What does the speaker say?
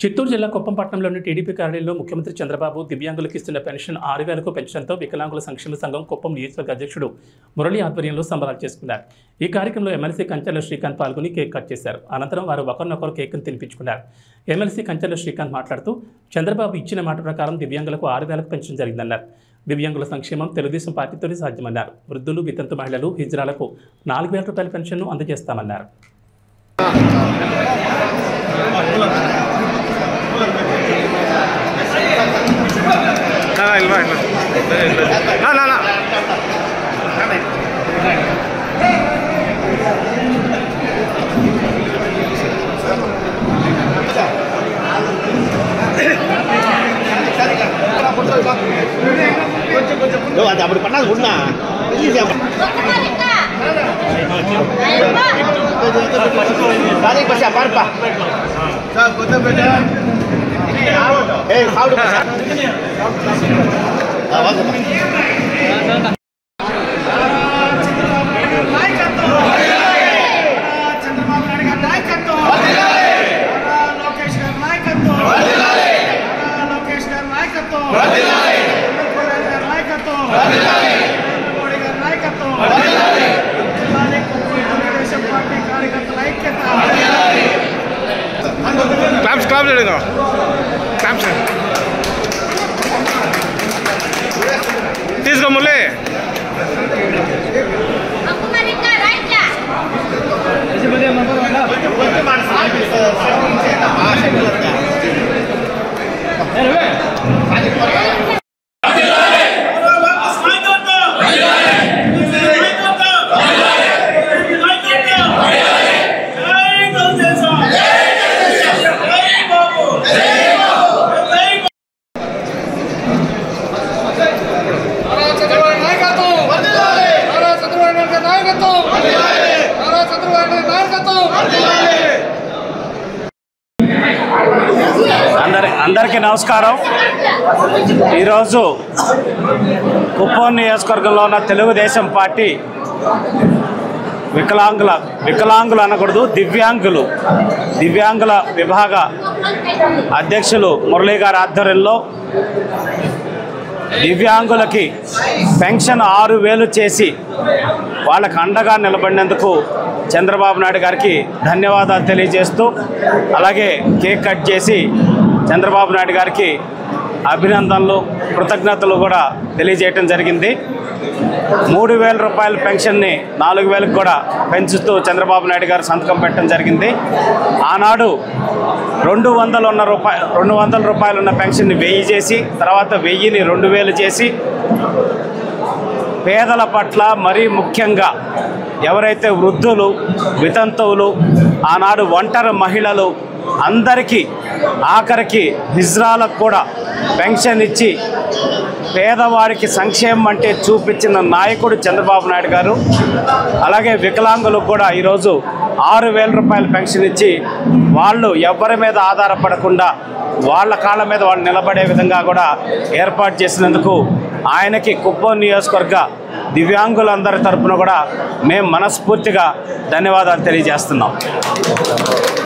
చిత్తూరు జిల్లా కుప్పంపట్నంలోని టీడీపీ కార్యాలయంలో ముఖ్యమంత్రి చంద్రబాబు దివ్యాంగులకు ఇస్తున్న పెన్షన్ 6,000కు పెంచడంతో వికలాంగుల సంక్షేమ సంఘం కుప్పం నియోజకవర్గ అధ్యక్షుడు మురళి ఆధ్వర్యంలో సంబరాలు చేసుకున్నారు. ఈ కార్యక్రమంలో ఎమ్మెల్సీ కంచెల శ్రీకాంత్ పాల్గొని కేక్ కట్ చేశారు. అనంతరం వారు ఒకరినొకరు కేక్ను తినిపించుకున్నారు. ఎమ్మెల్సీ కంచెల శ్రీకాంత్ మాట్లాడుతూ చంద్రబాబు ఇచ్చిన మాట ప్రకారం దివ్యాంగులకు 6,000కు పెన్షన్ జరిగిందన్నారు. దివ్యాంగుల సంక్షేమం తెలుగుదేశం పార్టీతోనే సాధ్యమన్నారు. వృద్ధులు, వితంతు మహిళలు, హిజ్రాలకు 4,000 రూపాయల పెన్షన్ను అందజేస్తామన్నారు. அப்படி பண்ணாது ஒண்ணா பாருப்பா क्लाप्स लेगा क्लाप्स తీసుకో మురళి అందరికీ నమస్కారం. ఈరోజు కుప్పం నియోజకవర్గంలో ఉన్న తెలుగుదేశం పార్టీ వికలాంగులు అనకూడదు, దివ్యాంగుల విభాగ అధ్యక్షులు మురళి గారి ఆధ్వర్యంలో దివ్యాంగులకి పెన్షన్ 6,000 చేసి వాళ్ళకు అండగా నిలబడినందుకు చంద్రబాబు నాయుడు గారికి ధన్యవాదాలు తెలియజేస్తూ, అలాగే కేక్ కట్ చేసి చంద్రబాబు నాయుడు గారికి అభినందనలు, కృతజ్ఞతలు కూడా తెలియజేయటం జరిగింది. 3,000 రూపాయల పెన్షన్ని 4,000కు కూడా పెంచుతూ చంద్రబాబు నాయుడు గారు సంతకం పెట్టడం జరిగింది. ఆనాడు 200 రూపాయలు ఉన్న పెన్షన్ని 1000 చేసి, తర్వాత 1000ని 2,000 చేసి పేదల పట్ల మరీ ముఖ్యంగా ఎవరైతే వృద్ధులు, వితంతువులు, ఆనాడు ఒంటరి మహిళలు అందరికీ, ఆఖరికి హిజ్రాలకు కూడా పెన్షన్ ఇచ్చి పేదవారికి సంక్షేమం అంటే చూపించిన నాయకుడు చంద్రబాబు నాయుడు గారు. అలాగే వికలాంగులకు కూడా ఈరోజు 6,000 రూపాయల పెన్షన్ ఇచ్చి వాళ్ళు ఎవరి మీద ఆధారపడకుండా వాళ్ళ కాళ్ళ మీద వాళ్ళు నిలబడే విధంగా కూడా ఏర్పాటు చేసినందుకు ఆయనకి కుప్పం నియోజకవర్గ దివ్యాంగులందరి తరపున కూడా మేము మనస్ఫూర్తిగా ధన్యవాదాలు తెలియజేస్తున్నాం.